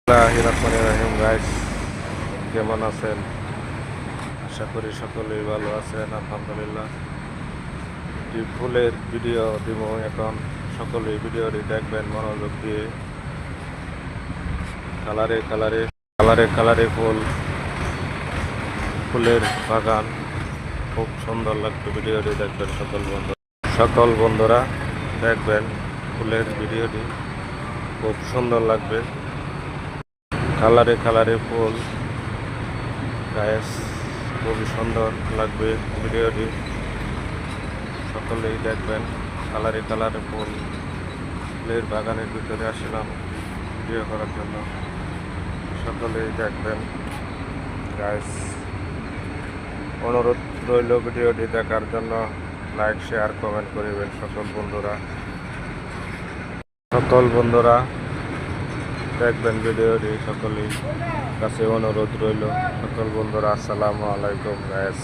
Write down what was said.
বিসমিল্লাহির রহমানির রহিম। গাইস, কেমন আছেন? আশা করি সকলেই ভালো আছেন। আলহামদুলিল্লাহ। ফুলের ভিডিও দিব এখন। সকলেই ভিডিওটি দেখবেন মনোযোগ দিয়ে। কালারে কালারে কালারে কালারে ফুলের বাগান, খুব সুন্দর লাগবে। ভিডিওটি দেখবেন সকল বন্ধুরা দেখবেন। ফুলের ভিডিওটি খুব সুন্দর লাগবে। কালারে কালারে ফুল, গায়েস, খুবই সুন্দর লাগবে ভিডিওটি। সকলেই দেখবেন। কালারে কালারে ফুলের বাগানের ভিতরে আসলাম ভিডিও করার জন্য। সকলেই দেখবেন। গায়েস, অনুরোধ রইল ভিডিওটি দেখার জন্য। লাইক, শেয়ার, কমেন্ট করিবেন সকল বন্ধুরা দেখবেন ভিডিওটি। সকলেই কাছে অনুরোধ রইল। সকল বন্ধুরা, আসসালামু আলাইকুম গায়েস।